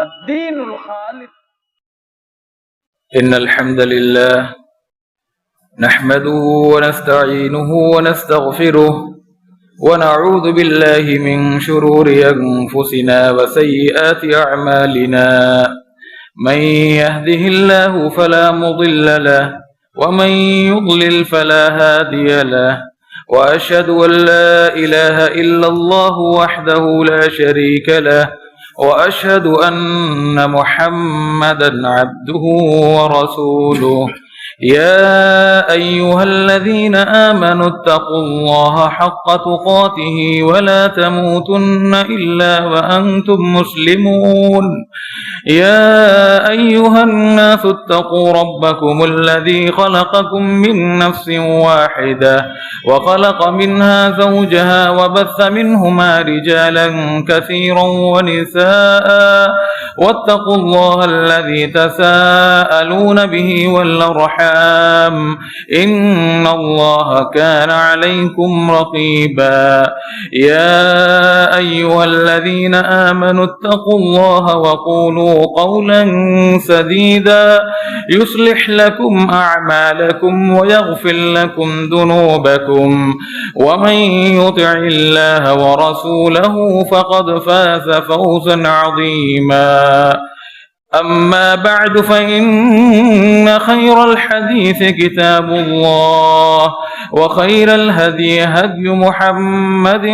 الدين الخالص. إن الحمد لله نحمده ونستعينه ونستغفره ونعوذ بالله من شرور أنفسنا وسيئات أعمالنا. من يهده الله فلا مضل له ومن يضلل فلا هادي له. وأشهد أن لا إله إلا الله وحده لا شريك له وأشهد أن محمدا عبده ورسوله. يا أيها الذين آمنوا اتقوا الله حق تقاته ولا تموتن إلا وأنتم مسلمون. يا أيها الناس اتقوا ربكم الذي خلقكم من نفس واحدة وخلق منها زوجها وبث منهما رجالا كثيرا ونساء واتقوا الله الذي تساءلون به والأرحام إن الله كان عليكم رقيبا. يا أيها الذين آمنوا اتقوا الله وقولوا قولا سديدا يصلح لكم أعمالكم ويغفر لكم ذنوبكم ومن يطع الله ورسوله فقد فاز فوزا عظيما. أما بعد فإن خير الحديث كتاب الله وخير الهدي هدي محمد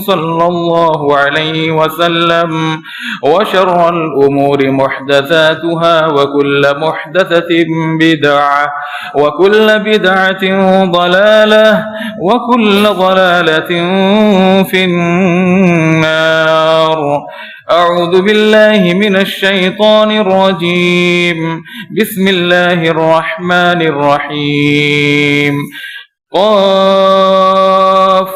صلى الله عليه وسلم وشر الأمور محدثاتها وكل محدثة بدعة وكل بدعة ضلالة وكل ضلالة في النار. أعوذ بالله من الشيطان الرجيم. بسم الله الرحمن الرحيم. قاف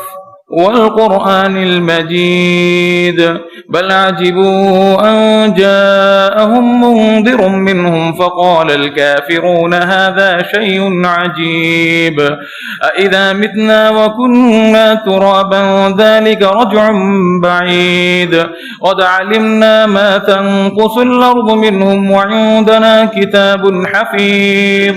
والقرآن المجيد بل عجبوا أن جاءهم منذر منهم فقال الكافرون هذا شيء عجيب. أإذا متنا وكنا ترابا ذلك رجع بعيد. قد علمنا ما تنقص الأرض منهم وعندنا كتاب حفيظ.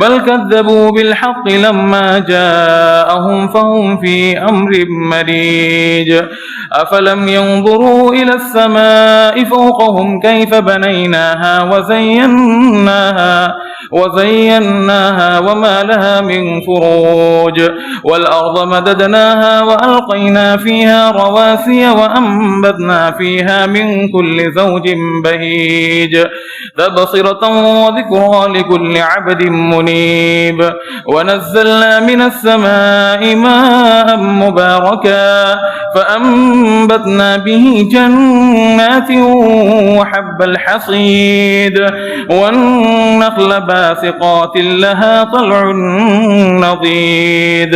بل كذبوا بالحق لما جاءهم فهم في أمر مريج. أفلم ينظروا إلى السماء فوقهم كيف بنيناها وزيناها وما لها من فروج. والأرض مددناها وألقينا فيها رواسي وأنبتنا فيها من كل زوج بهيج. تبصرة وذكرى لكل عبد منيب. ونزلنا من السماء ماء مباركا فأنبتنا به جنات وحب الحصيد والنخل باسقات لها طلع نضيد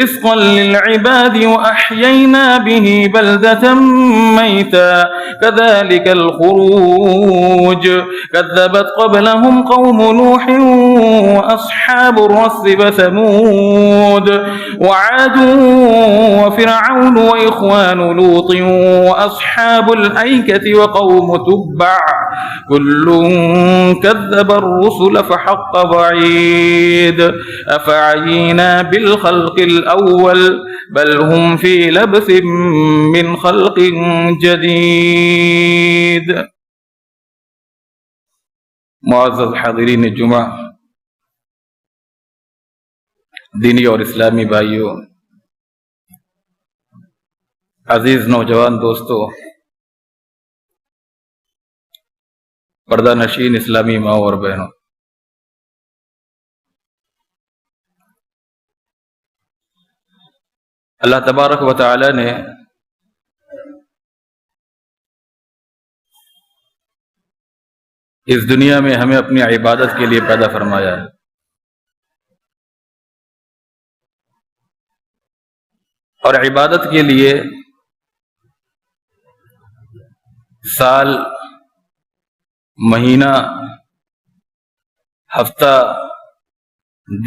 رزقا للعباد وأحيينا به بلدة ميتا كذلك الخروج. كذبت قبلهم قوم نوح وأصحاب الرس وثمود وعاد وفرعون وإخوان لوط وأصحاب الأيكة وقوم تبع كل كذب الرسل فحق وعيد. أفعينا بالخلق الأول بل هم في لبث من خلق جديد. معزز حاضرین جمعہ، دینی اور اسلامی بھائیوں، عزیز نوجوان دوستو، پردہ نشین اسلامی ماں اور بہنوں، اللہ تبارک و تعالی نے اس دنیا میں ہمیں اپنی عبادت کے لیے پیدا فرمایا ہے، اور عبادت کے لیے سال، مہینہ، ہفتہ،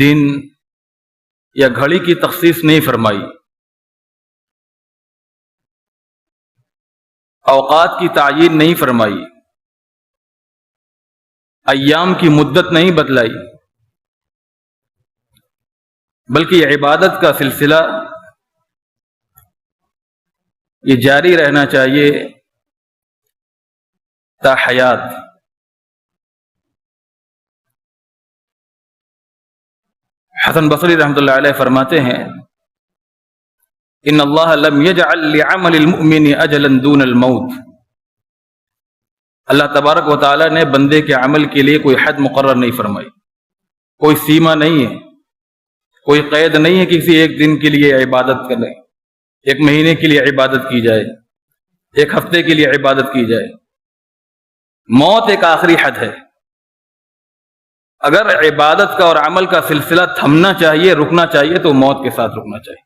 دن یا گھڑی کی تخصیص نہیں فرمائی، اوقات کی تعیین نہیں فرمائی، ایام کی مدت نہیں بتلائی، بلکہ یہ عبادت کا سلسلہ یہ جاری رہنا چاہیے تا حیات۔ حسن بصری رحمۃ اللہ علیہ فرماتے ہیں ان اللہ لم یجعل لعمل المؤمن اجلا دون الموت، اللہ تبارک و تعالی نے بندے کے عمل کے لیے کوئی حد مقرر نہیں فرمائی، کوئی سیما نہیں ہے، کوئی قید نہیں ہے کہ کسی ایک دن کے لیے عبادت کریں، ایک مہینے کے لیے عبادت کی جائے، ایک ہفتے کے لیے عبادت کی جائے۔ موت ایک آخری حد ہے۔ اگر عبادت کا اور عمل کا سلسلہ تھمنا چاہیے، رکنا چاہیے، تو موت کے ساتھ رکنا چاہیے۔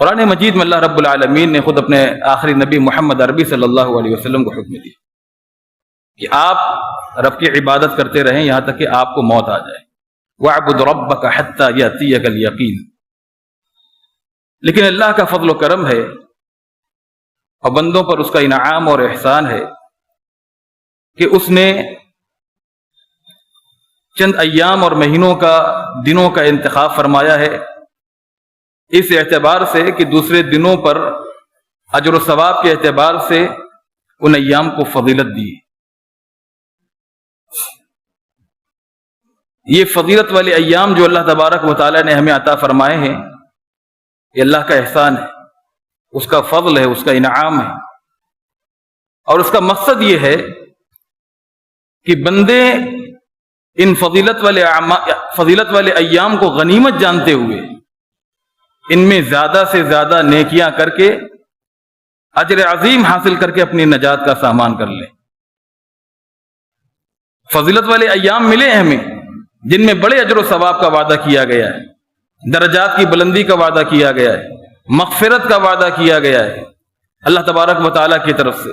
قرآن مجید میں اللہ رب العالمین نے خود اپنے آخری نبی محمد عربی صلی اللہ علیہ وسلم کو حکم دیا کہ آپ رب کی عبادت کرتے رہیں یہاں تک کہ آپ کو موت آ جائے۔ وَاعْبُدْ رَبَّكَ حَتَّى يَأْتِيَكَ الْيَقِينُ۔ لیکن اللہ کا فضل و کرم ہے اور بندوں پر اس کا انعام اور احسان ہے کہ اس نے چند ایام اور مہینوں کا، دنوں کا انتخاب فرمایا ہے، اس اعتبار سے کہ دوسرے دنوں پر اجر و ثواب کے اعتبار سے ان ایام کو فضیلت دی۔ یہ فضیلت والے ایام جو اللہ تبارک و تعالی نے ہمیں عطا فرمائے ہیں، یہ اللہ کا احسان ہے، اس کا فضل ہے، اس کا انعام ہے، اور اس کا مقصد یہ ہے کہ بندے ان فضیلت والے ایام کو غنیمت جانتے ہوئے ان میں زیادہ سے زیادہ نیکیاں کر کے اجر عظیم حاصل کر کے اپنی نجات کا سامان کر لیں۔ فضیلت والے ایام ملے ہمیں جن میں بڑے اجر و ثواب کا وعدہ کیا گیا ہے، درجات کی بلندی کا وعدہ کیا گیا ہے، مغفرت کا وعدہ کیا گیا ہے اللہ تبارک و تعالیٰ کی طرف سے،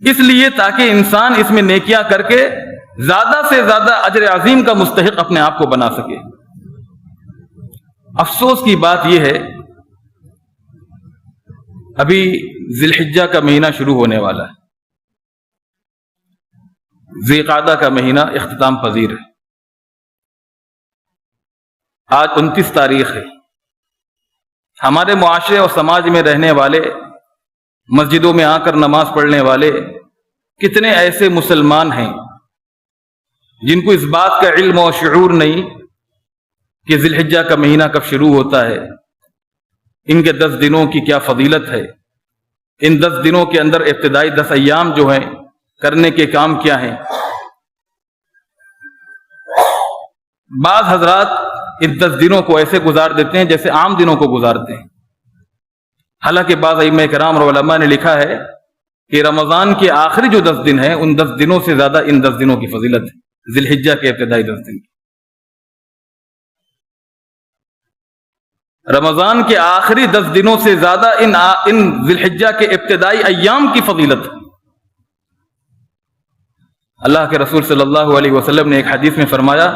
اس لیے تاکہ انسان اس میں نیکیاں کر کے زیادہ سے زیادہ اجر عظیم کا مستحق اپنے آپ کو بنا سکے۔ افسوس کی بات یہ ہے ابھی ذی الحجہ کا مہینہ شروع ہونے والا ہے، ذی قعدہ کا مہینہ اختتام پذیر ہے، آج 29 تاریخ ہے۔ ہمارے معاشرے اور سماج میں رہنے والے، مسجدوں میں آ کر نماز پڑھنے والے کتنے ایسے مسلمان ہیں جن کو اس بات کا علم اور شعور نہیں کہ ذی الحجہ کا مہینہ کب شروع ہوتا ہے، ان کے 10 دنوں کی کیا فضیلت ہے، ان 10 دنوں کے اندر ابتدائی 10 ایام جو ہیں کرنے کے کام کیا ہیں۔ بعض حضرات ان 10 دنوں کو ایسے گزار دیتے ہیں جیسے عام دنوں کو گزارتے ہیں، حالانکہ بعض ائمہ کرام اور علماء نے لکھا ہے کہ رمضان کے آخری جو 10 دن ہیں ان 10 دنوں سے زیادہ ان 10 دنوں کی فضیلت ہے، ذی الحجہ کے ابتدائی 10 دن۔ رمضان کے آخری 10 دنوں سے زیادہ ان ذی الحجہ کے ابتدائی ایام کی فضیلت ہے۔ اللہ کے رسول صلی اللہ علیہ وسلم نے ایک حدیث میں فرمایا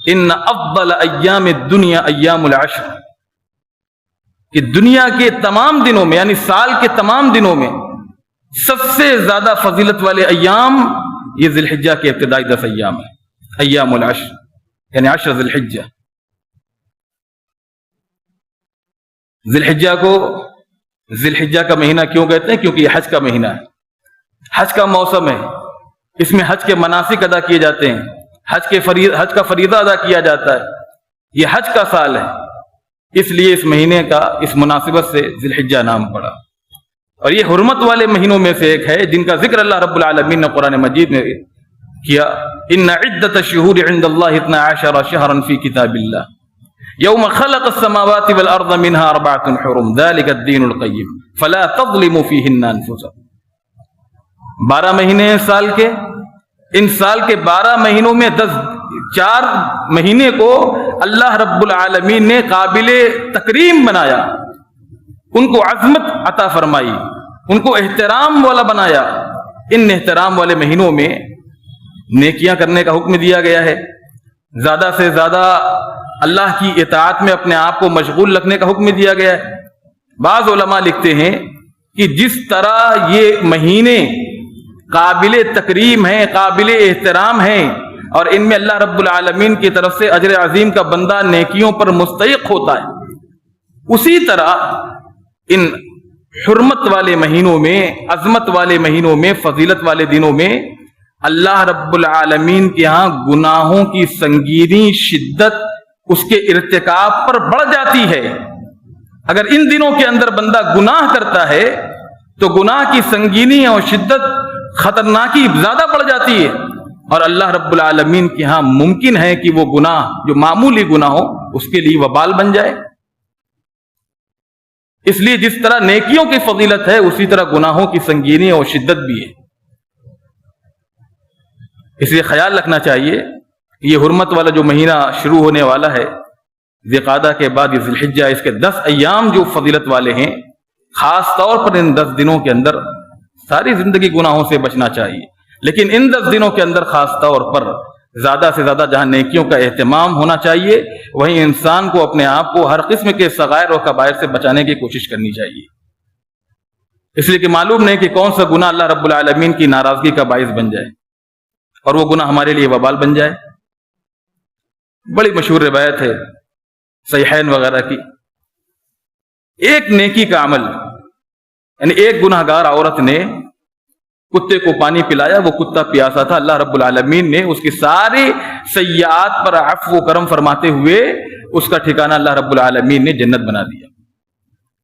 ان افضل ایام الدنیا ایام العشر، کہ دنیا کے تمام دنوں میں یعنی سال کے تمام دنوں میں سب سے زیادہ فضیلت والے ایام یہ ذی الحجہ کے ابتدائی 10 ایام ہیں، ایام العشر یعنی 10 ذی الحجہ۔ ذی الحجہ کو ذی الحجہ کا مہینہ کیوں کہتے ہیں؟ کیونکہ یہ حج کا مہینہ ہے، حج کا موسم ہے، اس میں حج کے مناسک ادا کیے جاتے ہیں، حج کا فریضہ ادا کیا جاتا ہے، یہ حج کا سال ہے، اس لیے اس مہینے کا اس مناسبت سے ذی الحجہ نام پڑا۔ اور یہ حرمت والے مہینوں میں سے ایک ہے جن کا ذکر اللہ رب العالمین نے قرآن مجید میں کیا، ان عدۃ الشہور عند اللہ 12 شہرا فی کتاب اللہ یوم خلق السماوات والارض منها 4 حرم ذلك الدین القیم فلا تظلموا فیہن انفسکم۔ 12 مہینے ہیں سال کے، ان سال کے 12 مہینوں میں 4 مہینے کو اللہ رب العالمین نے قابل تکریم بنایا، ان کو عظمت عطا فرمائی، ان کو احترام والا بنایا۔ ان احترام والے مہینوں میں نیکیاں کرنے کا حکم دیا گیا ہے، زیادہ سے زیادہ اللہ کی اطاعت میں اپنے آپ کو مشغول رکھنے کا حکم دیا گیا ہے۔ بعض علماء لکھتے ہیں کہ جس طرح یہ مہینے قابل تکریم ہیں، قابل احترام ہیں، اور ان میں اللہ رب العالمین کی طرف سے اجر عظیم کا بندہ نیکیوں پر مستحق ہوتا ہے، اسی طرح ان حرمت والے مہینوں میں، عظمت والے مہینوں میں، فضیلت والے دنوں میں اللہ رب العالمین کے ہاں گناہوں کی سنگینی، شدت اس کے ارتکاب پر بڑھ جاتی ہے۔ اگر ان دنوں کے اندر بندہ گناہ کرتا ہے تو گناہ کی سنگینی اور شدت خطرناکی زیادہ بڑھ جاتی ہے، اور اللہ رب العالمین کے ہاں ممکن ہے کہ وہ گناہ جو معمولی گناہ ہو اس کے لیے وبال بن جائے۔ اس لیے جس طرح نیکیوں کی فضیلت ہے اسی طرح گناہوں کی سنگینی اور شدت بھی ہے۔ اس لیے خیال رکھنا چاہیے کہ یہ حرمت والا جو مہینہ شروع ہونے والا ہے ذی القعدہ کے بعد یہ ذی الحجہ، اس کے 10 ایام جو فضیلت والے ہیں، خاص طور پر ان 10 دنوں کے اندر ساری زندگی گناہوں سے بچنا چاہیے، لیکن ان 10 دنوں کے اندر خاص طور پر زیادہ سے زیادہ جہاں نیکیوں کا اہتمام ہونا چاہیے وہیں انسان کو اپنے آپ کو ہر قسم کے صغائر اور کبائر سے بچانے کی کوشش کرنی چاہیے، اس لیے کہ معلوم نہیں کہ کون سا گناہ اللہ رب العالمین کی ناراضگی کا باعث بن جائے اور وہ گناہ ہمارے لیے وبال بن جائے۔ بڑی مشہور روایت ہے صحیحین وغیرہ کی، ایک نیکی کا عمل، یعنی ایک گناہگار عورت نے کتے کو پانی پلایا، وہ کتا پیاسا تھا، اللہ رب العالمین نے اس کی ساری سیئات پر عفو و کرم فرماتے ہوئے اس کا ٹھکانہ اللہ رب العالمین نے جنت بنا دیا۔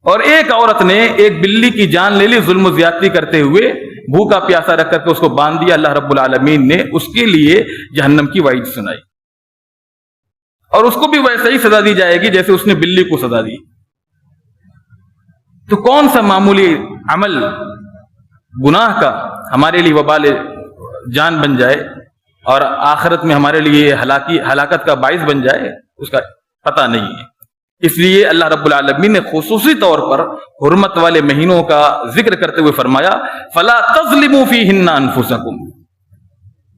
اور ایک عورت نے ایک بلی کی جان لے لی ظلم و زیادتی کرتے ہوئے، بھوکا پیاسا رکھ کر کے اس کو باندھ دیا، اللہ رب العالمین نے اس کے لیے جہنم کی وعید سنائی، اور اس کو بھی ویسے ہی سزا دی جائے گی جیسے اس نے بلی کو سزا دی۔ تو کون سا معمولی عمل گناہ کا ہمارے لیے وبال جان بن جائے اور آخرت میں ہمارے لیے ہلاکت کا باعث بن جائے، اس کا پتہ نہیں ہے۔ اس لیے اللہ رب العالمین نے خصوصی طور پر حرمت والے مہینوں کا ذکر کرتے ہوئے فرمایا فَلَا تَظْلِمُوا فِيهِنَّ أَنفُسَكُمْ،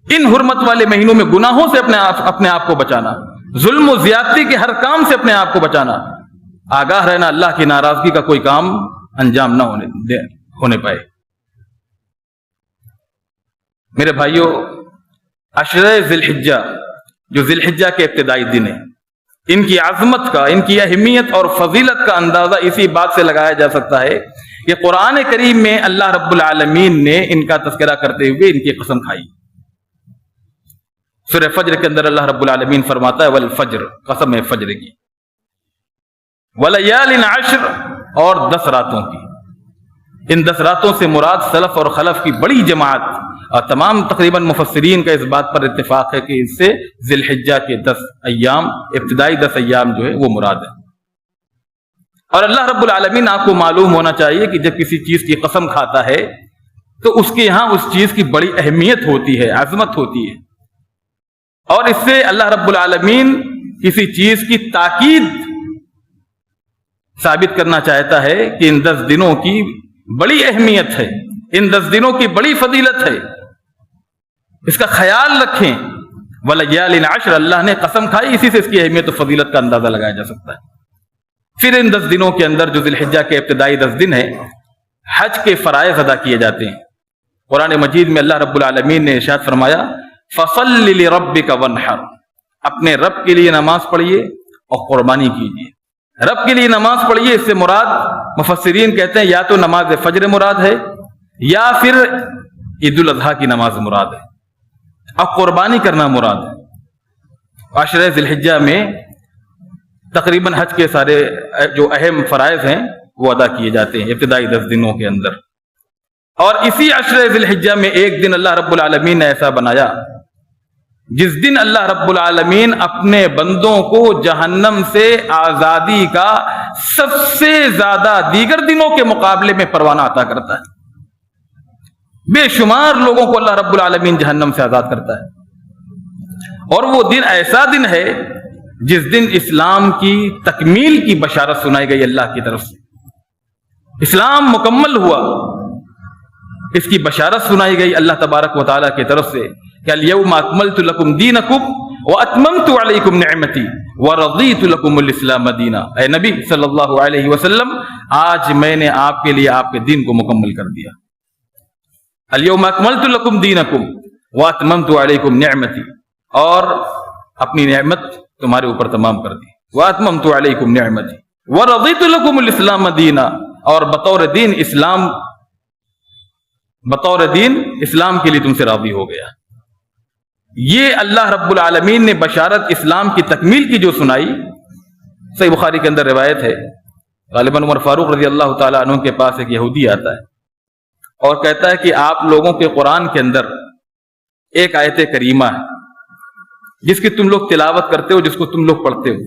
ان حرمت والے مہینوں میں گناہوں سے اپنے آپ کو بچانا، ظلم و زیادتی کے ہر کام سے اپنے آپ کو بچانا، آگاہ رہنا اللہ کی ناراضگی کا کوئی کام انجام نہ ہونے پائے۔ میرے بھائیوں، عشرہ ذی الحجہ جو ذی الحجہ کے ابتدائی دن ہیں، ان کی عظمت کا، ان کی اہمیت اور فضیلت کا اندازہ اسی بات سے لگایا جا سکتا ہے کہ قرآن کریم میں اللہ رب العالمین نے ان کا تذکرہ کرتے ہوئے ان کی قسم کھائی۔ سورہ فجر کے اندر اللہ رب العالمین فرماتا ہے والفجر، قسم ہے فجر کی، ولیال عشر، اور 10 راتوں کی۔ ان 10 راتوں سے مراد سلف اور خلف کی بڑی جماعت اور تمام تقریباً مفسرین کا اس بات پر اتفاق ہے کہ اس سے ذی الحجہ کے 10 ایام، ابتدائی 10 ایام جو ہے وہ مراد ہے۔ اور اللہ رب العالمین، آپ کو معلوم ہونا چاہیے کہ جب کسی چیز کی قسم کھاتا ہے تو اس کے یہاں اس چیز کی بڑی اہمیت ہوتی ہے، عظمت ہوتی ہے، اور اس سے اللہ رب العالمین کسی چیز کی تاکید ثابت کرنا چاہتا ہے کہ ان 10 دنوں کی بڑی اہمیت ہے، ان 10 دنوں کی بڑی فضیلت ہے، اس کا خیال رکھیں۔ وَلَيَالٍ عَشْرٍ، اللہ نے قسم کھائی، اسی سے اس کی اہمیت و فضیلت کا اندازہ لگایا جا سکتا ہے۔ پھر ان 10 دنوں کے اندر جو ذی الحجہ کے ابتدائی 10 دن ہیں، حج کے فرائض ادا کیے جاتے ہیں۔ قرآن مجید میں اللہ رب العالمین نے ارشاد فرمایا فَصَلِّ لِرَبِّكَ وَانْحَرْ، اپنے رب کے لیے نماز پڑھیے اور قربانی کیجیے۔ رب کے لیے نماز پڑھیے، اس سے مراد مفسرین کہتے ہیں یا تو نماز فجر مراد ہے یا پھر عید الاضحیٰ کی نماز مراد ہے، اور قربانی کرنا مراد ہے۔ عشرہ ذی الحجہ میں تقریباً حج کے سارے جو اہم فرائض ہیں وہ ادا کیے جاتے ہیں ابتدائی 10 دنوں کے اندر۔ اور اسی عشرہ ذی الحجہ میں ایک دن اللہ رب العالمین نے ایسا بنایا جس دن اللہ رب العالمین اپنے بندوں کو جہنم سے آزادی کا سب سے زیادہ دیگر دنوں کے مقابلے میں پروانہ عطا کرتا ہے۔ بے شمار لوگوں کو اللہ رب العالمین جہنم سے آزاد کرتا ہے، اور وہ دن ایسا دن ہے جس دن اسلام کی تکمیل کی بشارت سنائی گئی اللہ کی طرف سے، اسلام مکمل ہوا، اس کی بشارت سنائی گئی اللہ تبارک و تعالیٰ کی طرف سے کہ الیوم اکملت لکم دینکم واتممت علیکم نعمتی ورضیت لکم الاسلام دینا۔ اے نبی صلی اللہ علیہ وسلم، آج میں نے آپ کے لیے آپ کے دین کو مکمل کر دیا، الیوم اکملت لکم دینکم واتممت علیکم نعمتی، اور اپنی نعمت تمہارے اوپر تمام کر دی، واتممت علیکم نعمتی ورضیت لکم الاسلام دینا، اور بطور دین اسلام کے لیے تم سے راضی ہو گیا۔ یہ اللہ رب العالمین نے بشارت اسلام کی تکمیل کی جو سنائی، صحیح بخاری کے اندر روایت ہے، غالباً عمر فاروق رضی اللہ تعالیٰ عنہ کے پاس ایک یہودی آتا ہے اور کہتا ہے کہ آپ لوگوں کے قرآن کے اندر ایک آیت کریمہ ہے جس کی تم لوگ تلاوت کرتے ہو، جس کو تم لوگ پڑھتے ہو،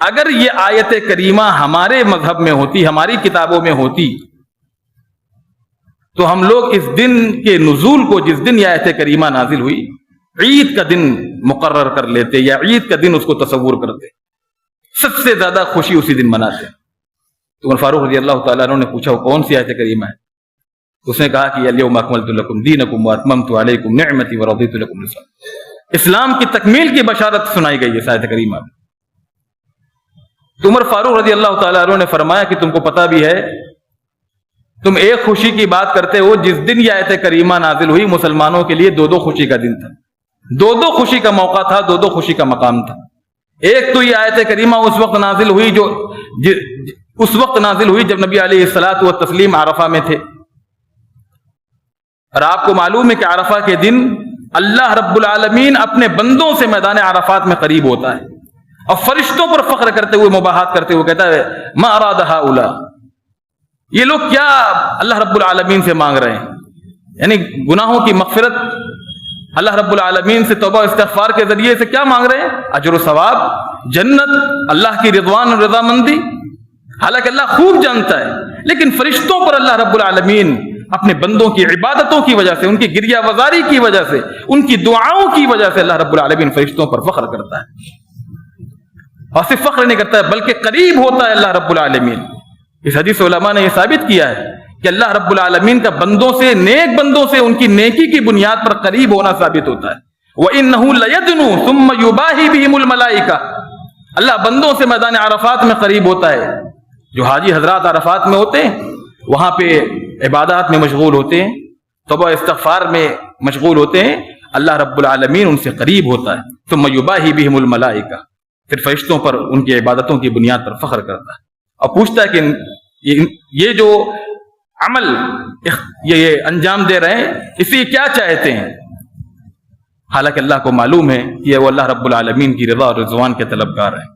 اگر یہ آیت کریمہ ہمارے مذہب میں ہوتی، ہماری کتابوں میں ہوتی، تو ہم لوگ اس دن کے نزول کو، جس دن یہ آیت کریمہ نازل ہوئی، عید کا دن مقرر کر لیتے یا عید کا دن اس کو تصور کرتے، سب سے زیادہ خوشی اسی دن مناتے۔ تو عمر فاروق رضی اللہ تعالیٰ عنہ نے پوچھا وہ کون سی آیت کریمہ ہے؟ اس نے کہا کہ الیوم اکملت لکم دینکم واتممت علیکم نعمتی ورضیت لکم الاسلام، اسلام کی تکمیل کی بشارت سنائی گئی ہے آیت کریمہ میں۔ تو عمر فاروق رضی اللہ تعالیٰ عنہ نے فرمایا کہ تم کو پتہ بھی ہے، تم ایک خوشی کی بات کرتے ہو، جس دن یہ آیت کریمہ نازل ہوئی مسلمانوں کے لیے دو خوشی کا دن تھا، دو خوشی کا موقع تھا، دو خوشی کا مقام تھا۔ ایک تو یہ آیت کریمہ اس وقت نازل ہوئی جب نبی علیہ الصلوۃ والتسلیم عرفہ میں تھے، اور آپ کو معلوم ہے کہ عرفہ کے دن اللہ رب العالمین اپنے بندوں سے میدان عرفات میں قریب ہوتا ہے اور فرشتوں پر فخر کرتے ہوئے، مباحات کرتے ہوئے کہتا ہے ما اراد ہؤلاء، یہ لوگ کیا اللہ رب العالمین سے مانگ رہے ہیں، یعنی گناہوں کی مغفرت، اللہ رب العالمین سے توبہ استغفار کے ذریعے سے کیا مانگ رہے ہیں؟ اجر و ثواب، جنت، اللہ کی رضوان اور رضامندی۔ حالانکہ اللہ خوب جانتا ہے، لیکن فرشتوں پر اللہ رب العالمین اپنے بندوں کی عبادتوں کی وجہ سے، ان کی گریہ وزاری کی وجہ سے، ان کی دعاؤں کی وجہ سے اللہ رب العالمین فرشتوں پر فخر کرتا ہے، اور صرف فخر نہیں کرتا ہے بلکہ قریب ہوتا ہے اللہ رب العالمین۔ اس حدیث علماء نے یہ ثابت کیا ہے کہ اللہ رب العالمین کا بندوں سے، نیک بندوں سے ان کی نیکی کی بنیاد پر قریب ہونا ثابت ہوتا ہے۔ وَإِنَّهُ لَيَدْنُو ثُمَّ يُبَاهِي بِهِمُ الْمَلَائِكَةُ، اللہ بندوں سے میدان عرفات میں قریب ہوتا ہے۔ جو حاجی حضرات عرفات میں ہوتے ہیں وہاں پہ عبادات میں مشغول ہوتے ہیں، توبہ استغفار میں مشغول ہوتے ہیں، اللہ رب العالمین ان سے قریب ہوتا ہے۔ ثُمَّ يُبَاهِي بِهِمُ الْمَلَائِكَةُ، پھر فرشتوں پر ان کی عبادتوں کی بنیاد پر فخر کرتا ہے اور پوچھتا ہے کہ یہ جو عمل یہ انجام دے رہے ہیں اس سے کیا چاہتے ہیں؟ حالانکہ اللہ کو معلوم ہے کہ وہ اللہ رب العالمین کی رضا اور رضوان کے طلبگار ہیں۔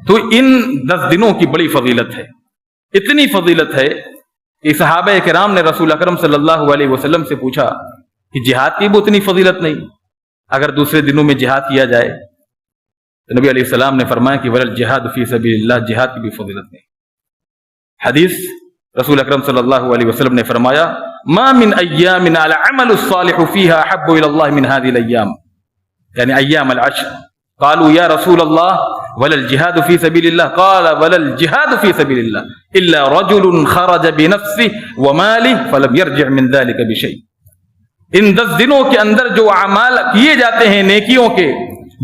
تو ان 10 دنوں کی بڑی فضیلت ہے، اتنی فضیلت ہے کہ صحابہ کرام نے رسول اکرم صلی اللہ علیہ وسلم سے پوچھا کہ جہاد کی بھی اتنی فضیلت نہیں؟ اگر دوسرے دنوں میں جہاد کیا جائے تو نبی علیہ السلام نے فرمایا کہ ولل جہاد فی سبیل اللہ، جہاد کی بھی فضیلت نہیں۔ حدیث رسول اکرم صلی اللہ علیہ وسلم نے فرمایا ما من ایام العمل الصالح فیہا احب الی اللہ من هذه الايام، یعنی ایام العشر۔ قالوا یا رسول اللہ ولا الجهاد في سبيل الله، قال ولا الجهاد في سبيل الله الا رجل خرج بنفسه وماله فلم يرجع من ذلك بشيء۔ ان 10 دنوں کے اندر جو اعمال کیے جاتے ہیں، نیکیوں کے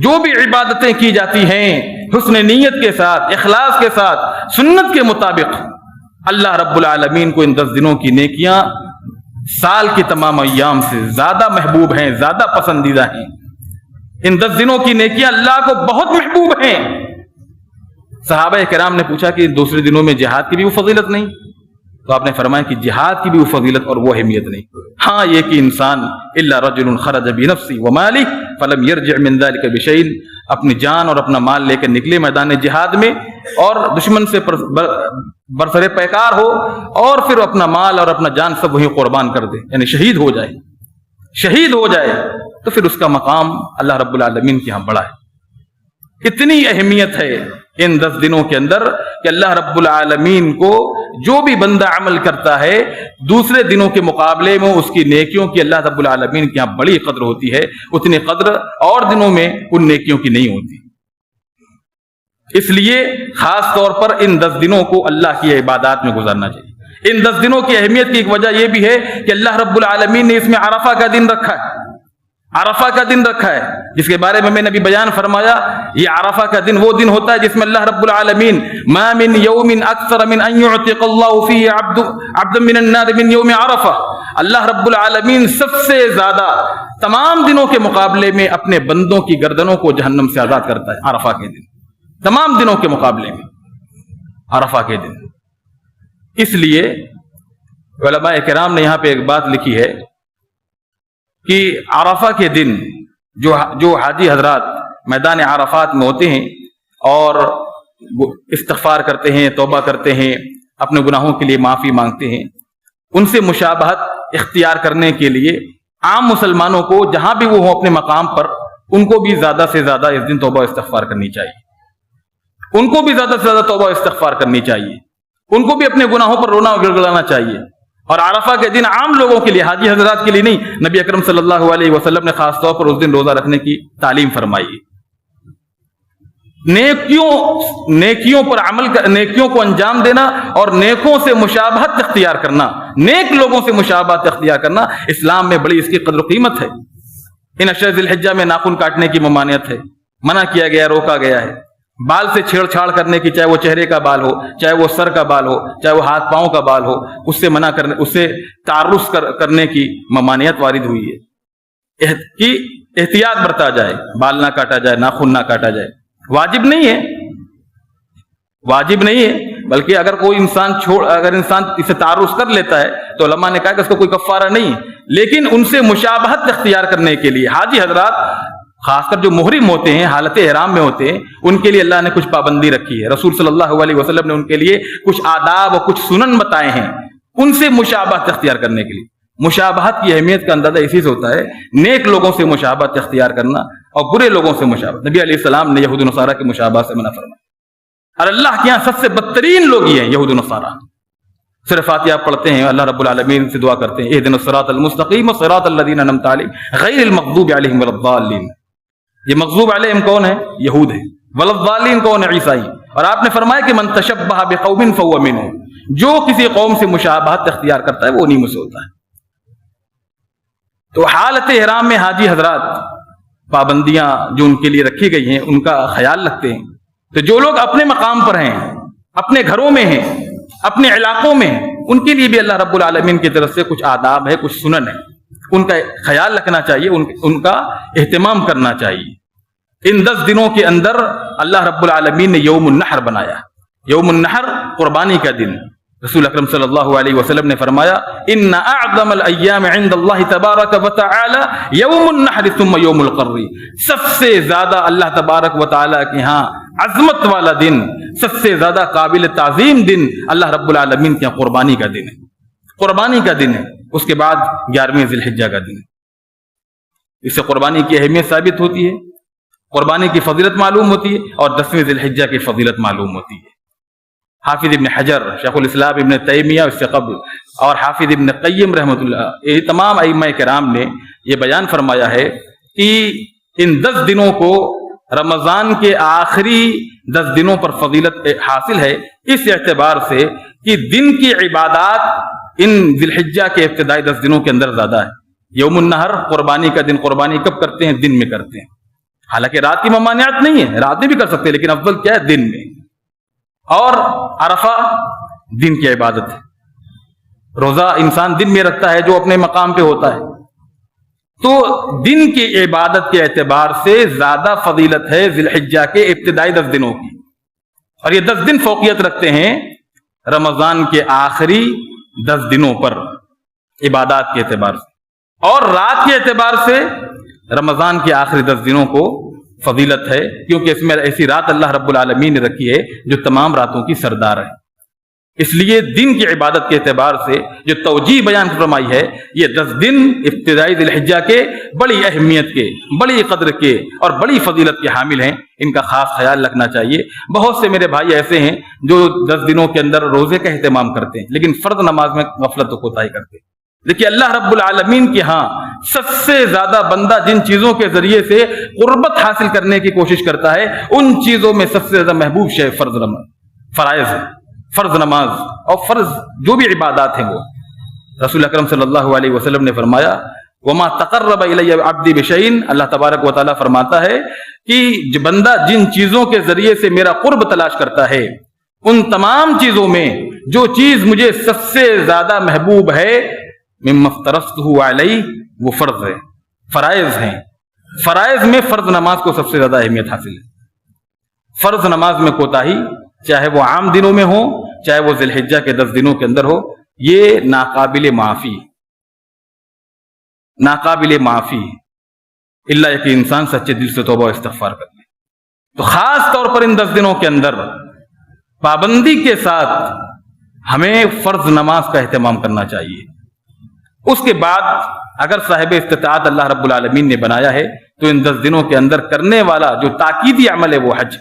جو بھی عبادتیں کی جاتی ہیں، حسن نیت کے ساتھ، اخلاص کے ساتھ، سنت کے مطابق، اللہ رب العالمین کو ان 10 دنوں کی نیکیاں سال کے تمام ایام سے زیادہ محبوب ہیں، زیادہ پسندیدہ ہیں۔ ان 10 دنوں کی نیکیاں اللہ کو بہت محبوب ہیں۔ صحابہ کرام نے پوچھا کہ دوسرے دنوں میں جہاد کی بھی وہ فضیلت نہیں؟ تو آپ نے فرمایا کہ جہاد کی بھی وہ فضیلت اور وہ اہمیت نہیں، ہاں یہ کہ انسان الا رجل خرج بنفسه وماله فلم يرجع من ذلك بشيء، اپنی جان اور اپنا مال لے کر نکلے میدان جہاد میں اور دشمن سے برسر پیکار ہو اور پھر اپنا مال اور اپنا جان سب وہیں قربان کر دے، یعنی شہید ہو جائے تو پھر اس کا مقام اللہ رب العالمین کے ہاں بڑا ہے۔ اتنی اہمیت ہے ان 10 دنوں کے اندر کہ اللہ رب العالمین کو جو بھی بندہ عمل کرتا ہے دوسرے دنوں کے مقابلے میں اس کی نیکیوں کی اللہ رب العالمین کے یہاں بڑی قدر ہوتی ہے، اتنی قدر اور دنوں میں ان نیکیوں کی نہیں ہوتی۔ اس لیے خاص طور پر ان 10 دنوں کو اللہ کی عبادات میں گزارنا چاہیے۔ ان 10 دنوں کی اہمیت کی ایک وجہ یہ بھی ہے کہ اللہ رب العالمین نے اس میں عرفہ کا دن رکھا ہے، عرفہ کا دن رکھا ہے جس کے بارے میں میں نے ابھی بیان فرمایا. یہ عرفہ کا دن وہ دن ہوتا ہے جس میں اللہ رب العالمین ما من یوم اکثر من ان یعتق اللہ فیہ عبدا من النار من یوم عرفہ، اللہ رب العالمین سب سے زیادہ تمام دنوں کے مقابلے میں اپنے بندوں کی گردنوں کو جہنم سے آزاد کرتا ہے عرفہ کے دن، تمام دنوں کے مقابلے میں عرفہ کے دن. اس لیے علماء کرام نے یہاں پہ ایک بات لکھی ہے کہ عرفہ کے دن جو حاجی حضرات میدان عرفات میں ہوتے ہیں اور استغفار کرتے ہیں، توبہ کرتے ہیں، اپنے گناہوں کے لیے معافی مانگتے ہیں، ان سے مشابہت اختیار کرنے کے لیے عام مسلمانوں کو جہاں بھی وہ ہوں اپنے مقام پر، ان کو بھی زیادہ سے زیادہ اس دن توبہ استغفار کرنی چاہیے. ان کو بھی زیادہ سے زیادہ توبہ استغفار کرنی چاہیے، ان کو بھی اپنے گناہوں پر رونا گڑگڑانا چاہیے. اور عرفہ کے دن عام لوگوں کے لیے، حاجی حضرات کے لیے نہیں، نبی اکرم صلی اللہ علیہ وسلم نے خاص طور پر اس دن روزہ رکھنے کی تعلیم فرمائی. نیکیوں پر عمل نیکیوں کو انجام دینا اور نیکوں سے مشابہت اختیار کرنا، نیک لوگوں سے مشابہت اختیار کرنا اسلام میں بڑی اس کی قدر و قیمت ہے. ان اشہر ذی الحجہ میں ناخن کاٹنے کی ممانعت ہے، منع کیا گیا، روکا گیا ہے. بال سے چھیڑ چھاڑ کرنے کی، چاہے وہ چہرے کا بال ہو، چاہے وہ سر کا بال ہو، چاہے وہ ہاتھ پاؤں کا بال ہو، اس سے منع کرنے، اس سے تعرض کرنے کی ممانعت وارد ہوئی ہے کہ احتیاط برتا جائے، بال نہ کاٹا جائے، ناخن نہ کاٹا جائے. واجب نہیں ہے، واجب نہیں ہے، بلکہ اگر کوئی اگر انسان اسے تعرض کر لیتا ہے تو علماء نے کہا کہ اس کو کوئی کفارہ نہیں ہے. لیکن ان سے مشابہت اختیار کرنے کے لیے حاجی حضرات، خاص کر جو محرم ہوتے ہیں، حالت احرام میں ہوتے ہیں، ان کے لیے اللہ نے کچھ پابندی رکھی ہے. رسول صلی اللہ علیہ وسلم نے ان کے لیے کچھ آداب اور کچھ سنن بتائے ہیں ان سے مشابہت اختیار کرنے کے لیے. مشابہت کی اہمیت کا اندازہ اسی سے ہوتا ہے، نیک لوگوں سے مشابہت اختیار کرنا اور برے لوگوں سے مشابہت. نبی علیہ السلام نے یہود و نصارہ کی مشابہت سے منع فرمایا، اور اللہ کے یہاں سب سے بدترین لوگ یہ ہیں یہود و نصارہ. صرف فاتحہ پڑھتے ہیں، اللہ رب العالمین سے دعا کرتے ہیں اہدنا الصراط المستقیم صراط الذین انعمت علیہم غیر المغضوب علیہم ولا الضالین. یہ مغضوب علیہم کون ہے؟ یہود ہیں. ولا الضالین کون ہے؟ عیسائی. اور آپ نے فرمایا کہ من تشبہ بقوم فهو منهم، جو کسی قوم سے مشابہت اختیار کرتا ہے وہ انہی میں سے ہوتا ہے. تو حالت احرام میں حاجی حضرات پابندیاں جو ان کے لیے رکھی گئی ہیں ان کا خیال رکھتے ہیں. تو جو لوگ اپنے مقام پر ہیں، اپنے گھروں میں ہیں، اپنے علاقوں میں ہیں، ان کے لیے بھی اللہ رب العالمین کی طرف سے کچھ آداب ہے، کچھ سنن ہے، ان کا خیال رکھنا چاہیے، ان کا اہتمام کرنا چاہیے. ان 10 دنوں کے اندر اللہ رب العالمین نے یوم النحر بنایا. یوم النحر قربانی کا دن. رسول اکرم صلی اللہ علیہ وسلم نے فرمایا ان اعظم الایام عند اللہ تبارک و تعالی یوم النحر ثم یوم القر. سب سے زیادہ اللہ تبارک و تعالی کے ہاں عظمت والا دن، سب سے زیادہ قابل تعظیم دن اللہ رب العالمین کے قربانی کا دن ہے. قربانی کا دن ہے. اس کے بعد 11ویں ذی الحجہ کا دن ہے. اس سے قربانی کی اہمیت ثابت ہوتی ہے، قربانی کی فضیلت معلوم ہوتی ہے، اور 10ویں ذی الحجہ کی فضیلت معلوم ہوتی ہے. حافظ ابن حجر، شیخ الاسلام ابن تیمیہ اس سے قبل، اور حافظ ابن قیم رحمۃ اللہ، یہ تمام ائمہ کرام نے یہ بیان فرمایا ہے کہ ان 10 دنوں کو رمضان کے آخری 10 دنوں پر فضیلت حاصل ہے اس اعتبار سے کہ دن کی عبادات ان ذی الحجہ کے ابتدائی 10 دنوں کے اندر زیادہ ہے. یوم النحر قربانی کا دن، قربانی کب کرتے ہیں؟ دن میں کرتے ہیں. حالانکہ رات کی ممانعت نہیں ہے، رات میں بھی کر سکتے ہیں، لیکن افضل کیا ہے؟ دن میں. اور عرفہ دن کی عبادت ہے. روزہ انسان دن میں رکھتا ہے جو اپنے مقام پہ ہوتا ہے. تو دن کی عبادت کے اعتبار سے زیادہ فضیلت ہے ذی الحجہ کے ابتدائی 10 دنوں کی، اور یہ 10 دن فوقیت رکھتے ہیں رمضان کے آخری 10 دنوں پر عبادات کے اعتبار سے. اور رات کے اعتبار سے رمضان کے آخری 10 دنوں کو فضیلت ہے، کیونکہ اس میں ایسی رات اللہ رب العالمین نے رکھی ہے جو تمام راتوں کی سردار ہے. اس لیے دن کی عبادت کے اعتبار سے جو توجیہ بیان فرمائی ہے، یہ 10 دن ابتدائی ذی الحجہ کے بڑی اہمیت کے، بڑی قدر کے اور بڑی فضیلت کے حامل ہیں. ان کا خاص خیال رکھنا چاہیے. بہت سے میرے بھائی ایسے ہیں جو 10 دنوں کے اندر روزے کا اہتمام کرتے ہیں، لیکن فرض نماز میں غفلت و کوتاہی کرتے ہیں. دیکھیے اللہ رب العالمین کے ہاں سب سے زیادہ بندہ جن چیزوں کے ذریعے سے قربت حاصل کرنے کی کوشش کرتا ہے، ان چیزوں میں سب سے زیادہ محبوب شے فرائض ہے، فرض نماز اور فرض جو بھی عبادات ہیں. وہ رسول اکرم صلی اللہ علیہ وسلم نے فرمایا وما تقرب الی عبدی بشیء، اللہ تبارک و تعالیٰ فرماتا ہے کہ جو بندہ جن چیزوں کے ذریعے سے میرا قرب تلاش کرتا ہے، ان تمام چیزوں میں جو چیز مجھے سب سے زیادہ محبوب ہے، مما افترضتہ علیہ، وہ فرض ہے، فرائض ہیں۔ فرائض میں فرض نماز کو سب سے زیادہ اہمیت حاصل ہے۔ فرض نماز میں کوتاہی، چاہے وہ عام دنوں میں ہو، چاہے وہ ذی الحجہ کے 10 دنوں کے اندر ہو، یہ ناقابل معافی، ناقابل معافی، الا کہ انسان سچے دل سے توبہ و استغفار کر لے۔ تو خاص طور پر ان 10 دنوں کے اندر پابندی کے ساتھ ہمیں فرض نماز کا اہتمام کرنا چاہیے۔ اس کے بعد اگر صاحب استطاعت اللہ رب العالمین نے بنایا ہے تو ان 10 دنوں کے اندر کرنے والا جو تاکیدی عمل ہے وہ حج۔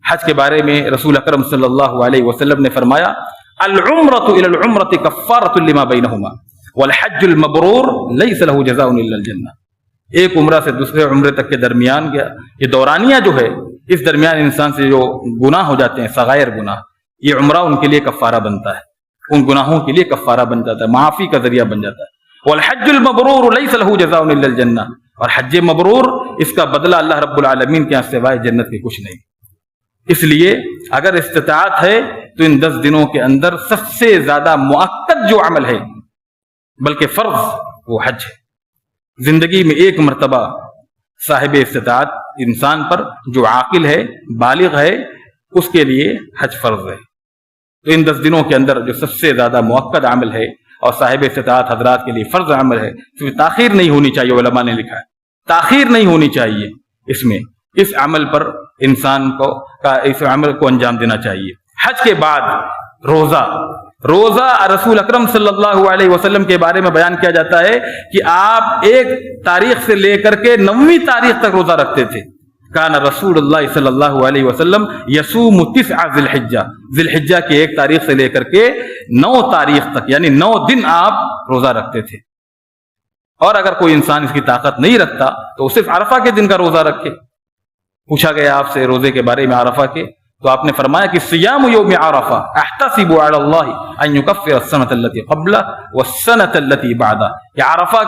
حج کے بارے میں رسول اکرم صلی اللہ علیہ وسلم نے فرمایا، العمرۃ الی العمرۃ کفارۃ لما بینہما والحج المبرور لیس له جزاء الا الجنہ۔ ایک عمرہ سے دوسرے عمرے تک کے درمیان گیا، یہ دورانیہ جو ہے، اس درمیان انسان سے جو گناہ ہو جاتے ہیں، صغائر گناہ، یہ عمرہ ان کے لیے کفارہ بنتا ہے، ان گناہوں کے لیے کفارہ بن جاتا ہے، معافی کا ذریعہ بن جاتا ہے۔ والحج المبرور لیس له جزاء الا الجنہ، اور حج مبرور اس کا بدلہ اللہ رب العالمین کے یہاں سوائے جنت کے کچھ نہیں۔ اس لیے اگر استطاعت ہے تو ان 10 دنوں کے اندر سب سے زیادہ مؤکد جو عمل ہے، بلکہ فرض، وہ حج ہے۔ زندگی میں ایک مرتبہ صاحب استطاعت انسان پر جو عاقل ہے، بالغ ہے، اس کے لیے حج فرض ہے۔ تو ان 10 دنوں کے اندر جو سب سے زیادہ مؤکد عمل ہے اور صاحب استطاعت حضرات کے لیے فرض عمل ہے، اس میں تاخیر نہیں ہونی چاہیے، علماء نے لکھا ہے تاخیر نہیں ہونی چاہیے اس میں، اس عمل پر انسان کو اس عمل کو انجام دینا چاہیے۔ حج کے بعد روزہ رسول اکرم صلی اللہ علیہ وسلم کے بارے میں بیان کیا جاتا ہے کہ آپ 1 تاریخ سے لے کر کے 9ویں تاریخ تک روزہ رکھتے تھے۔ کان رسول اللہ صلی اللہ علیہ وسلم یصوم 9 ذی الحجہ، ذی الحجہ کی 1 تاریخ سے لے کر کے 9 تاریخ تک، یعنی 9 دن آپ روزہ رکھتے تھے۔ اور اگر کوئی انسان اس کی طاقت نہیں رکھتا تو وہ صرف عرفہ کے دن کا روزہ رکھے۔ پوچھا گیا آپ سے روزے کے بارے میں عرفہ کے، تو آپ نے فرمایا کہ صیام یوم عرفہ احتسب علی اللہ ان یکفر السنۃ التي قبلہ والسنۃ التي بعدہ، کہ عرفہ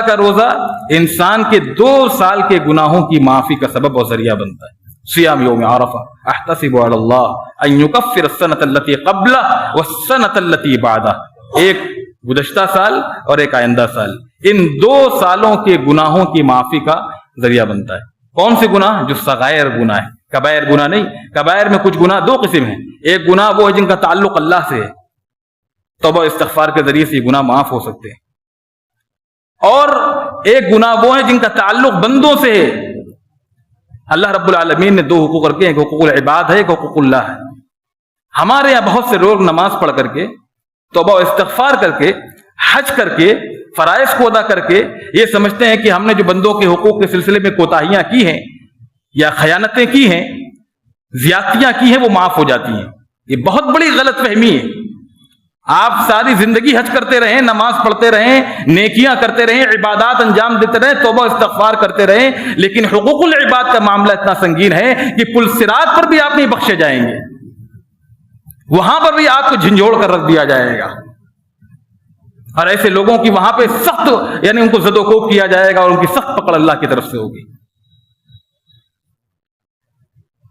کا روزہ انسان کے 2 سال کے گناہوں کی معافی کا سبب اور ذریعہ بنتا ہے۔ صیام یوم عرفہ احتسب علی اللہ ان یکفر السنۃ التي قبلہ والسنۃ التي بعدہ، ایک گزشتہ سال اور ایک آئندہ سال، ان 2 سالوں کے گناہوں کی معافی کا ذریعہ بنتا ہے۔ کون سے گناہ؟ جو صغائر گناہ ہے، کبائر گناہ نہیں۔ کبائر میں کچھ گناہ 2 قسم ہیں، ایک گناہ وہ ہے جن کا تعلق اللہ سے ہے، توبہ استغفار کے ذریعے سے یہ گناہ معاف ہو سکتے ہیں، اور ایک گناہ وہ ہے جن کا تعلق بندوں سے ہے۔ اللہ رب العالمین نے 2 حقوق رکھے ہیں، ایک حقوق العباد ہے، ایک حقوق اللہ ہے۔ ہمارے یہاں بہت سے لوگ نماز پڑھ کر کے، توبہ و استغفار کر کے، حج کر کے، فرائض کو ادا کر کے یہ سمجھتے ہیں کہ ہم نے جو بندوں کے حقوق کے سلسلے میں کوتاہیاں کی ہیں یا خیانتیں کی ہیں، زیادتیاں کی ہیں، وہ معاف ہو جاتی ہیں۔ یہ بہت بڑی غلط فہمی ہے۔ آپ ساری زندگی حج کرتے رہیں، نماز پڑھتے رہیں، نیکیاں کرتے رہیں، عبادات انجام دیتے رہیں، توبہ استغفار کرتے رہیں، لیکن حقوق العباد کا معاملہ اتنا سنگین ہے کہ پل صراط پر بھی آپ نہیں بخشے جائیں گے، وہاں پر بھی آپ کو جھنجھوڑ کر رکھ دیا جائے گا، اور ایسے لوگوں کی وہاں پہ سخت، یعنی ان کو زد و کوب کیا جائے گا اور ان کی سخت پکڑ اللہ کی طرف سے ہوگی۔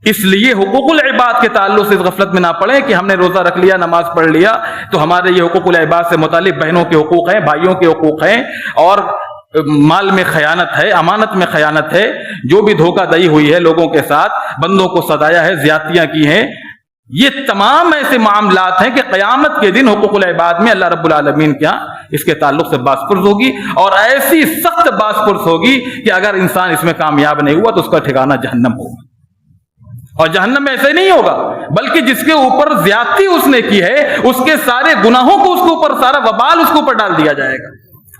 اس لیے حقوق العباد کے تعلق سے اس غفلت میں نہ پڑیں کہ ہم نے روزہ رکھ لیا، نماز پڑھ لیا تو ہمارے یہ حقوق العباد سے متعلق بہنوں کے حقوق ہیں، بھائیوں کے حقوق ہیں، اور مال میں خیانت ہے، امانت میں خیانت ہے، جو بھی دھوکہ دہی ہوئی ہے لوگوں کے ساتھ، بندوں کو ستایا ہے، زیادتیاں کی ہیں، یہ تمام ایسے معاملات ہیں کہ قیامت کے دن حقوق العباد میں اللہ رب العالمین کے ہاں اس کے تعلق سے باس پرس ہوگی، اور ایسی سخت باس پرس ہوگی کہ اگر انسان اس میں کامیاب نہیں ہوا تو اس کا ٹھکانہ جہنم ہوگا۔ اور جہنم میں ایسے نہیں ہوگا، بلکہ جس کے اوپر زیادتی اس نے کی ہے، اس کے سارے گناہوں کو اس کے اوپر، سارا وبال اس کے اوپر ڈال دیا جائے گا۔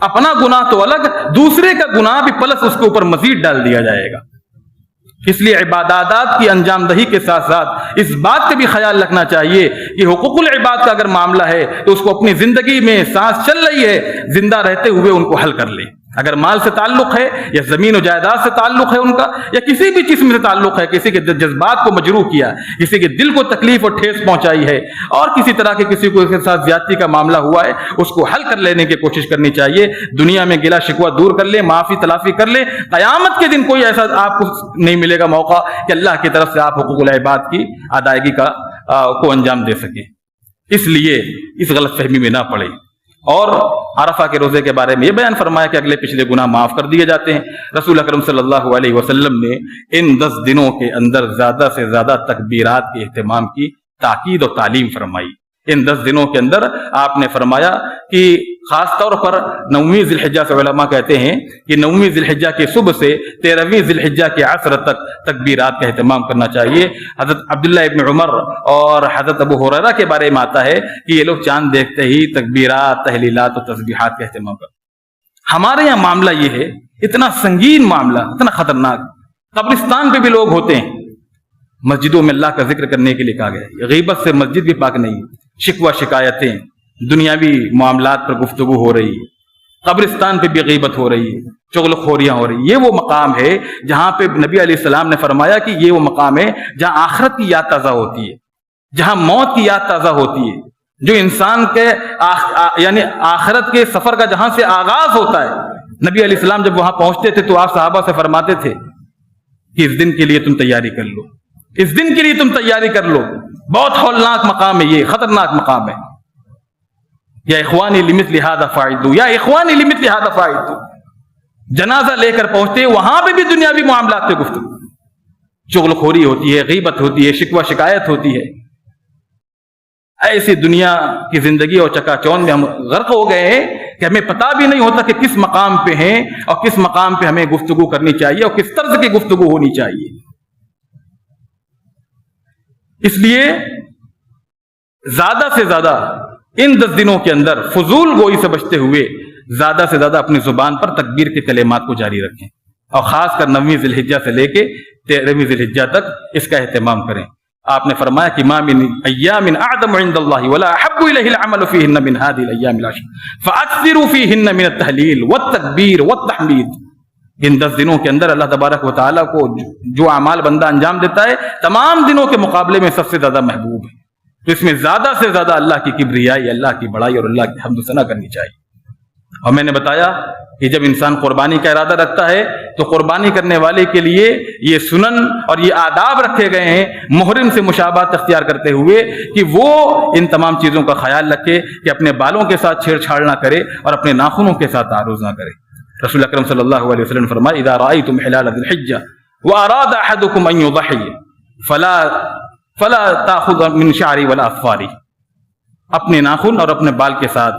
اپنا گناہ تو الگ، دوسرے کا گناہ بھی پلس اس کے اوپر مزید ڈال دیا جائے گا۔ اس لیے عبادات کی انجام دہی کے ساتھ ساتھ اس بات کا بھی خیال رکھنا چاہیے کہ حقوق العباد کا اگر معاملہ ہے تو اس کو اپنی زندگی میں سانس چل رہی ہے، زندہ رہتے ہوئے ان کو حل کر لیں۔ اگر مال سے تعلق ہے یا زمین و جائیداد سے تعلق ہے ان کا، یا کسی بھی قسم سے تعلق ہے، کسی کے جذبات کو مجروح کیا، کسی کے دل کو تکلیف اور ٹھیس پہنچائی ہے، اور کسی طرح کے کسی کو اس کے ساتھ زیادتی کا معاملہ ہوا ہے، اس کو حل کر لینے کی کوشش کرنی چاہیے. دنیا میں گلا شکوہ دور کر لیں، معافی تلافی کر لیں. قیامت کے دن کوئی ایسا آپ کو نہیں ملے گا موقع کہ اللہ کی طرف سے آپ حقوق العباد کی ادائیگی کو انجام دے سکیں. اس لیے اس غلط فہمی میں نہ پڑے. اور عرفہ کے روزے کے بارے میں یہ بیان فرمایا کہ اگلے پچھلے گناہ معاف کر دیے جاتے ہیں. رسول اکرم صلی اللہ علیہ وسلم نے ان 10 دنوں کے اندر زیادہ سے زیادہ تکبیرات کے اہتمام کی تاکید اور تعلیم فرمائی. ان 10 دنوں کے اندر آپ نے فرمایا کہ خاص طور پر 9ویں ذی الحجہ سے علماء کہتے ہیں کہ 9ویں ذی الحجہ کے صبح سے 13ویں ذی الحجہ کے عصر تک تکبیرات کا اہتمام کرنا چاہیے. حضرت عبداللہ ابن عمر اور حضرت ابو ہریرہ کے بارے میں آتا ہے کہ یہ لوگ چاند دیکھتے ہی تکبیرات، تحلیلات اور تسبیحات کا اہتمام کرتے. ہمارے یہاں معاملہ یہ ہے، اتنا سنگین معاملہ، اتنا خطرناک. قبرستان پہ بھی لوگ ہوتے ہیں، مسجدوں میں اللہ کا ذکر کرنے کے لیے کہا گیا ہے. غیبت سے مسجد بھی پاک نہیں. شکوہ شکایتیں، دنیاوی معاملات پر گفتگو ہو رہی ہے، قبرستان پہ بھی غیبت ہو رہی ہے، چغل خوریاں ہو رہی ہیں. یہ وہ مقام ہے جہاں پہ نبی علیہ السلام نے فرمایا کہ یہ وہ مقام ہے جہاں آخرت کی یاد تازہ ہوتی ہے، جہاں موت کی یاد تازہ ہوتی ہے، جو انسان کے یعنی آخرت کے سفر کا جہاں سے آغاز ہوتا ہے. نبی علیہ السلام جب وہاں پہنچتے تھے تو آپ صحابہ سے فرماتے تھے کہ اس دن کے لیے تم تیاری کر لو، اس دن کے لیے تم تیاری کر لو. بہت ہولناک مقام ہے، یہ خطرناک مقام ہے. یا اخوانی لمثل ھذا فاعدوا، یا اخوانی لمثل ھذا فاعدوا. جنازہ لے کر پہنچتے، وہاں پہ بھی دنیاوی معاملات پہ گفتگو، چغل خوری ہوتی ہے، غیبت ہوتی ہے، شکوہ شکایت ہوتی ہے. ایسی دنیا کی زندگی اور چکا چوند میں ہم غرق ہو گئے ہیں کہ ہمیں پتہ بھی نہیں ہوتا کہ کس مقام پہ ہیں اور کس مقام پہ ہمیں گفتگو کرنی چاہیے اور کس طرز کی گفتگو ہونی چاہیے. اس لیے زیادہ سے زیادہ ان 10 دنوں کے اندر فضول گوئی سے بچتے ہوئے زیادہ سے زیادہ اپنی زبان پر تکبیر کے کلمات کو جاری رکھیں، اور خاص کر 9ویں ذی الحجہ سے لے کے 13ویں ذی الحجہ تک اس کا اہتمام کریں. آپ نے فرمایا کہ ما من ایام اعظم عند اللہ ولا احب الیہ العمل فیہن من هذه الايام العشر فاکثروا فیہن من التہلیل والتکبیر والتحمید. ان 10 دنوں کے اندر اللہ تبارک و تعالیٰ کو جو اعمال بندہ انجام دیتا ہے تمام دنوں کے مقابلے میں سب سے زیادہ محبوب ہے. تو اس میں زیادہ سے زیادہ اللہ کی کبریائی، اللہ کی بڑائی اور اللہ کی حمد و ثنا کرنی چاہیے. اور میں نے بتایا کہ جب انسان قربانی کا ارادہ رکھتا ہے تو قربانی کرنے والے کے لیے یہ سنن اور یہ آداب رکھے گئے ہیں محرم سے مشابہت اختیار کرتے ہوئے کہ وہ ان تمام چیزوں کا خیال رکھے کہ اپنے بالوں کے ساتھ چھیڑ چھاڑ نہ کرے اور اپنے ناخنوں کے ساتھ تعرض نہ کرے. رسول اکرم صلی اللہ علیہ وسلم نے فرمایا اذا رأيتم حلال ذی الحجہ واراد احدکم ان یضحی فلا تاخذ من شعری ولا اظفاری. اپنے ناخن اور اپنے بال کے ساتھ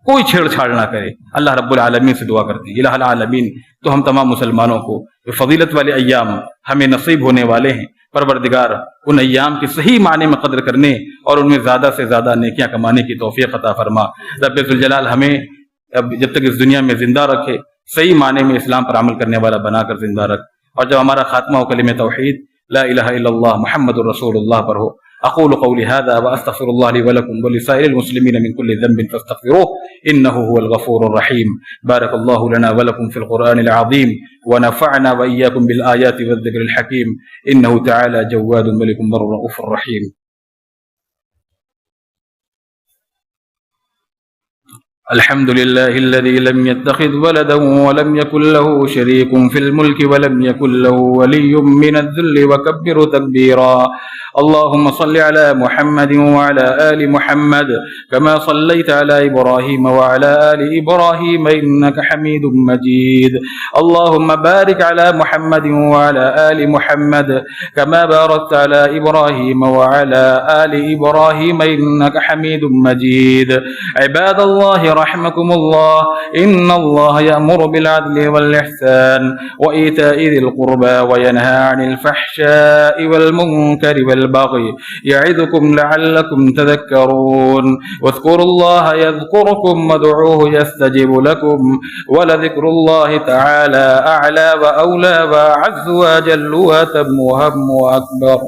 کوئی چھیڑ چھاڑ نہ کرے. اللہ رب العالمین سے دعا کرتے ہیں الہ العالمین تو ہم تمام مسلمانوں کو فضیلت والے ایام ہمیں نصیب ہونے والے ہیں. پروردگار ان ایام کی صحیح معنی میں قدر کرنے اور ان میں زیادہ سے زیادہ نیکیاں کمانے کی توفیق عطا فرما. رب ذوالجلال ہمیں جب تک اس دنیا میں زندہ رکھے صحیح معنی میں اسلام پر عمل کرنے والا بنا کر زندہ رکھ، اور جب ہمارا خاتمہ ہو کلمہ توحید لا الہ الا اللہ محمد الرسول اللہ پر ہو. اقول قولی هذا واستغفر الله لي ولكم ولسائر المسلمين من كل ذنب فاستغفروه انه هو الغفور الرحيم. بارك الله لنا ولكم في القرآن العظيم ونفعنا واياكم بالآيات والذكر الحكيم انه تعالى جواد ملك بر رؤوف رحيم. الحمد لله الذي لم يتخذ ولدا ولم يكن له شريك في الملك ولم يكن له ولي من الذل وكبره تكبيرا. اللهم صل على محمد وعلى آل محمد كما صليت على إبراهيم وعلى آل إبراهيم إنك حميد مجيد. اللهم بارك على محمد وعلى آل محمد كما باركت على إبراهيم وعلى آل إبراهيم إنك حميد مجيد. عباد الله رحمكم الله إن الله يأمر بالعدل والإحسان وإيتاء ذي القربى وينهى عن الفحشاء والمنكر والبغي يعظكم لعلكم تذكرون. واذكروا الله يذكركم وادعوه يستجب لكم ولذكر الله تعالى أعلى وأولى وأعز وأجل وأتم وأهم وأكبر.